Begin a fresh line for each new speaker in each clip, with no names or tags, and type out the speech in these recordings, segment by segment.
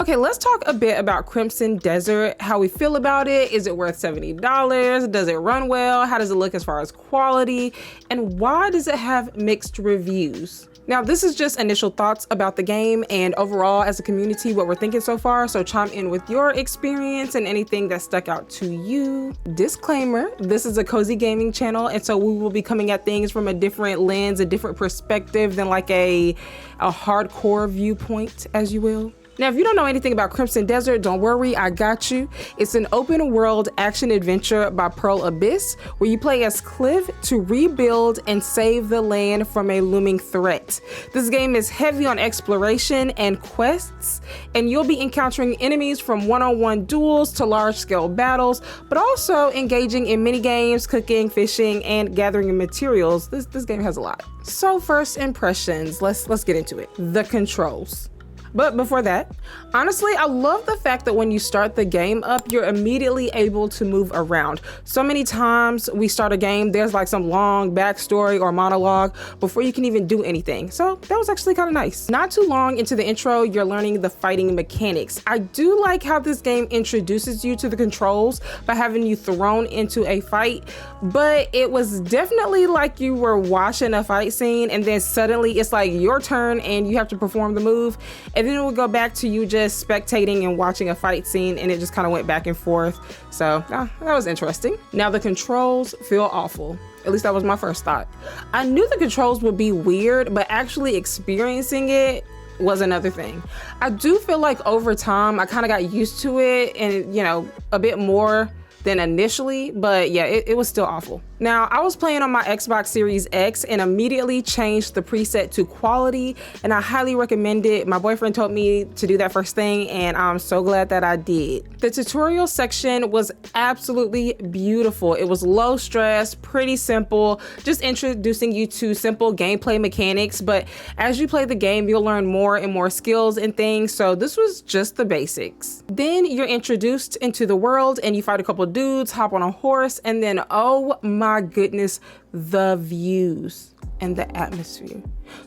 Okay, let's talk a bit about Crimson Desert, how we feel about it. Is it worth $70? Does it run well? How does it look as far as quality? And why does it have mixed reviews? Now, this is just initial thoughts about the game and overall as a community, what we're thinking so far. So chime in with your experience and anything that stuck out to you. Disclaimer, this is a cozy gaming channel. And so we will be coming at things from a different lens, a different perspective than like a hardcore viewpoint, as you will. Now, if you don't know anything about Crimson Desert, don't worry, I got you. It's an open world action adventure by Pearl Abyss, where you play as Cliff to rebuild and save the land from a looming threat. This game is heavy on exploration and quests, and you'll be encountering enemies from one-on-one duels to large-scale battles, but also engaging in mini games, cooking, fishing, and gathering materials. This game has a lot. So first impressions, let's get into it. The controls. But before that, honestly, I love the fact that when you start the game up, you're immediately able to move around. So many times we start a game, there's like some long backstory or monologue before you can even do anything. So that was actually kind of nice. Not too long into the intro, you're learning the fighting mechanics. I do like how this game introduces you to the controls by having you thrown into a fight, but it was definitely like you were watching a fight scene and then suddenly it's like your turn and you have to perform the move. And then it would go back to you just spectating and watching a fight scene, and it just kind of went back and forth. So that was interesting. Now the controls feel awful. At least that was my first thought. I knew the controls would be weird, but actually experiencing it was another thing. I do feel like over time, I kind of got used to it and, you know, a bit more than initially, but yeah, it was still awful. Now, I was playing on my Xbox Series X and immediately changed the preset to quality, and I highly recommend it. My boyfriend told me to do that first thing, and I'm so glad that I did. The tutorial section was absolutely beautiful. It was low stress, pretty simple, just introducing you to simple gameplay mechanics, but as you play the game, you'll learn more and more skills and things, so this was just the basics. Then you're introduced into the world and you fight a couple dudes, hop on a horse, and then, oh my goodness, the views and the atmosphere.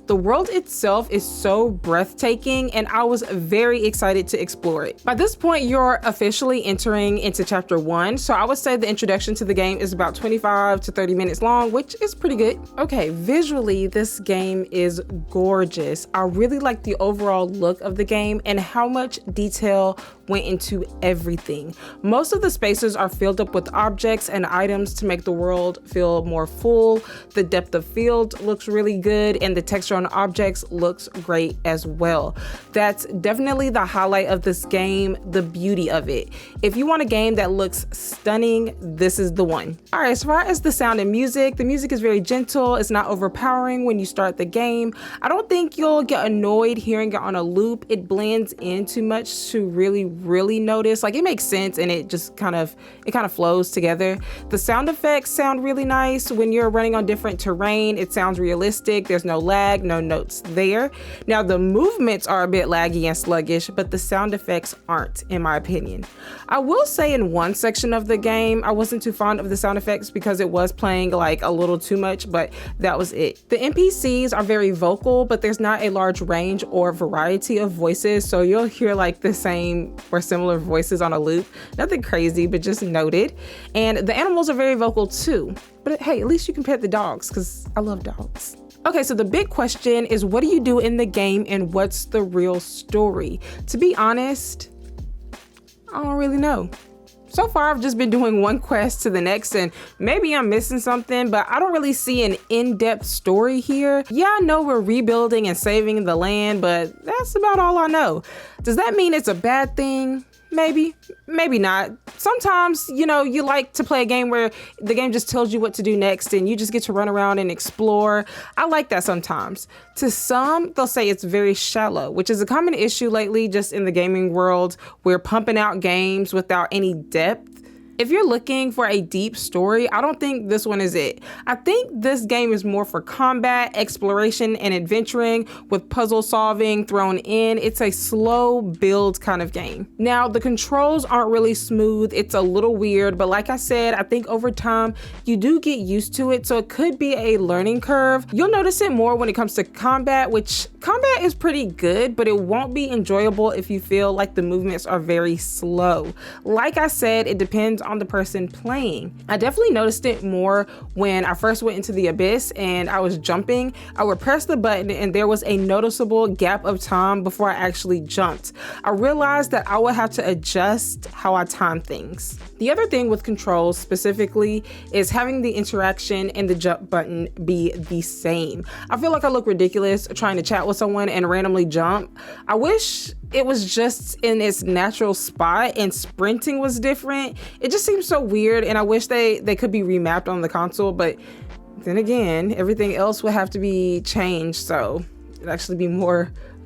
The world itself is so breathtaking, and I was very excited to explore it. By this point, you're officially entering into chapter 1, so I would say the introduction to the game is about 25 to 30 minutes long, which is pretty good. Okay, visually, this game is gorgeous. I really like the overall look of the game and how much detail went into everything. Most of the spaces are filled up with objects and items to make the world feel more full. The depth of field looks really good, and the texture on objects looks great as well. That's definitely the highlight of this game, the beauty of it. If you want a game that looks stunning, this is the one. All right, as far as the sound and music, the music is very gentle. It's not overpowering when you start the game. I don't think you'll get annoyed hearing it on a loop. It blends in too much to really notice. Like, it makes sense and it just kind of flows together. The sound effects sound really nice. When you're running on different terrain, it sounds realistic. There's no lag, no notes there. Now the movements are a bit laggy and sluggish, but the sound effects aren't, in my opinion. I will say in one section of the game, I wasn't too fond of the sound effects because it was playing like a little too much, but that was it. The NPCs are very vocal, but there's not a large range or variety of voices, so you'll hear like the same or similar voices on a loop. Nothing crazy, but just noted. And the animals are very vocal too. But hey, at least you can pet the dogs, because I love dogs. Okay, so the big question is, what do you do in the game and what's the real story? To be honest, I don't really know. So far, I've just been doing one quest to the next, and maybe I'm missing something, but I don't really see an in-depth story here. Yeah, I know we're rebuilding and saving the land, but that's about all I know. Does that mean it's a bad thing? Maybe, maybe not. Sometimes, you know, you like to play a game where the game just tells you what to do next and you just get to run around and explore. I like that sometimes. To some, they'll say it's very shallow, which is a common issue lately just in the gaming world. We're pumping out games without any depth. If you're looking for a deep story, I don't think this one is it. I think this game is more for combat, exploration, and adventuring with puzzle solving thrown in. It's a slow build kind of game. Now, the controls aren't really smooth. It's a little weird, but like I said, I think over time you do get used to it, so it could be a learning curve. You'll notice it more when it comes to combat, which combat is pretty good, but it won't be enjoyable if you feel like the movements are very slow. Like I said, it depends on the person playing. I definitely noticed it more when I first went into the abyss and I was jumping. I would press the button and there was a noticeable gap of time before I actually jumped. I realized that I would have to adjust how I time things. The other thing with controls specifically is having the interaction and the jump button be the same. I feel like I look ridiculous trying to chat with someone and randomly jump. I wish it was just in its natural spot and sprinting was different. It just seems so weird, and I wish they could be remapped on the console, but then again, everything else would have to be changed, so it'd actually be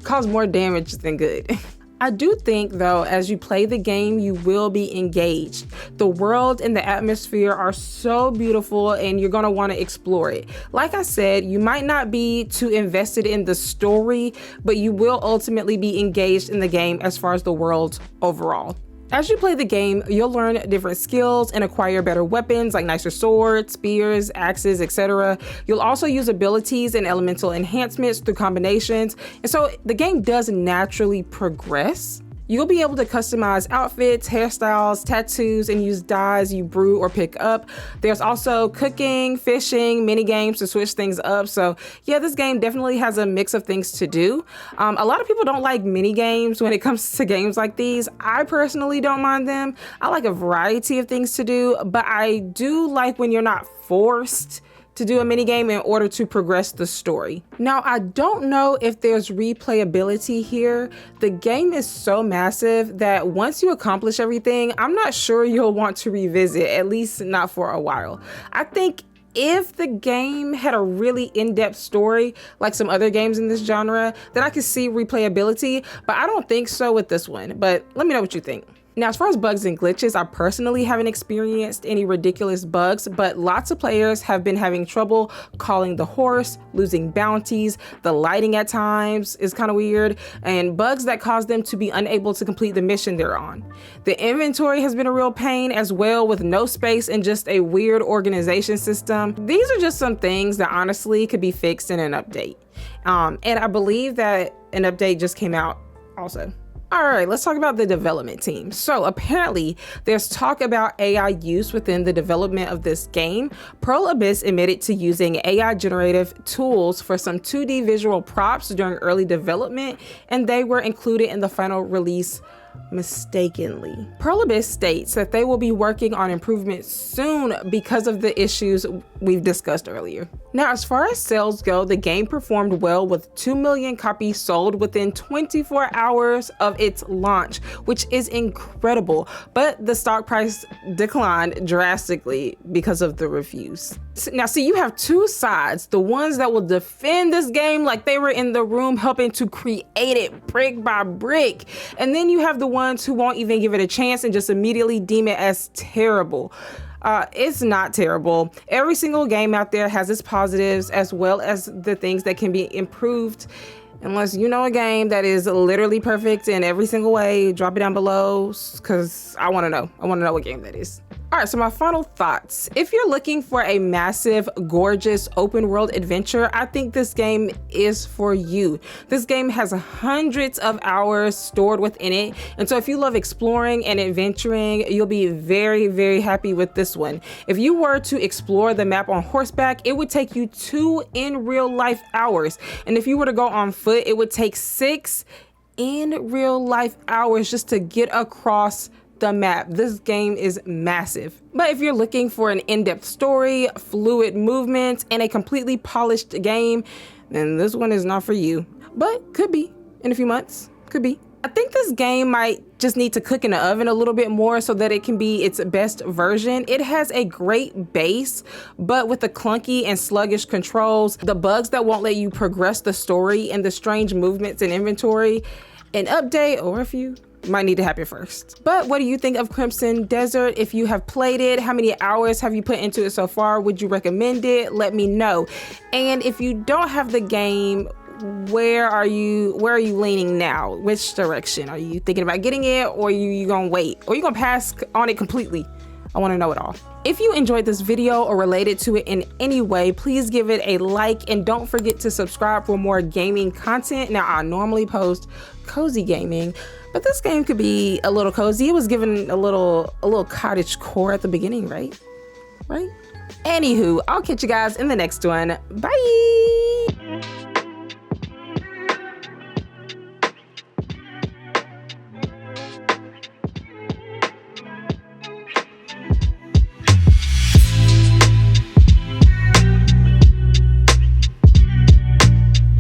cause more damage than good. I do think though, as you play the game, you will be engaged. The world and the atmosphere are so beautiful and you're gonna wanna explore it. Like I said, you might not be too invested in the story, but you will ultimately be engaged in the game as far as the world overall. As you play the game, you'll learn different skills and acquire better weapons like nicer swords, spears, axes, etc. You'll also use abilities and elemental enhancements through combinations, and so the game does naturally progress. You'll be able to customize outfits, hairstyles, tattoos, and use dyes you brew or pick up. There's also cooking, fishing, mini games to switch things up. So yeah, this game definitely has a mix of things to do. A lot of people don't like mini games when it comes to games like these. I personally don't mind them. I like a variety of things to do, but I do like when you're not forced to do a mini game in order to progress the story. Now, I don't know if there's replayability here. The game is so massive that once you accomplish everything, I'm not sure you'll want to revisit, at least not for a while. I think if the game had a really in-depth story, like some other games in this genre, then I could see replayability, but I don't think so with this one. But let me know what you think. Now, as far as bugs and glitches, I personally haven't experienced any ridiculous bugs, but lots of players have been having trouble calling the horse, losing bounties, the lighting at times is kind of weird, and bugs that cause them to be unable to complete the mission they're on. The inventory has been a real pain as well, with no space and just a weird organization system. These are just some things that honestly could be fixed in an update. And I believe that an update just came out also. All right, let's talk about the development team. So apparently there's talk about AI use within the development of this game. Pearl Abyss admitted to using AI generative tools for some 2D visual props during early development, and they were included in the final release mistakenly. Pearl Abyss states that they will be working on improvements soon because of the issues we've discussed earlier. Now, as far as sales go, the game performed well with 2 million copies sold within 24 hours of its launch, which is incredible, but the stock price declined drastically because of the reviews. Now, see, you have two sides, the ones that will defend this game like they were in the room helping to create it brick by brick, and then you have the ones who won't even give it a chance and just immediately deem it as terrible. It's not terrible. Every single game out there has its positives as well as the things that can be improved. Unless you know a game that is literally perfect in every single way, drop it down below, because I want to know. I want to know what game that is. All right, so my final thoughts. If you're looking for a massive, gorgeous, open world adventure, I think this game is for you. This game has hundreds of hours stored within it. And so if you love exploring and adventuring, you'll be very, very happy with this one. If you were to explore the map on horseback, it would take you 2 in real life hours. And if you were to go on foot, it would take 6 in real life hours just to get across the map. This game is massive. But if you're looking for an in-depth story, fluid movements, and a completely polished game, then this one is not for you. But could be in a few months, could be. I think this game might just need to cook in the oven a little bit more so that it can be its best version. It has a great base, but with the clunky and sluggish controls, the bugs that won't let you progress the story, and the strange movements and inventory, an update or a few Might need to happen first. But what do you think of Crimson Desert? If you have played it, how many hours have you put into it so far? Would you recommend it? Let me know. And if you don't have the game, where are you leaning now? Which direction? Are you thinking about getting it, or you gonna wait? Or you gonna pass on it completely? I wanna know it all. If you enjoyed this video or related to it in any way, please give it a like and don't forget to subscribe for more gaming content. Now, I normally post cozy gaming, but this game could be a little cozy. It was given a little cottage core at the beginning, right? Anywho, I'll catch you guys in the next one. Bye.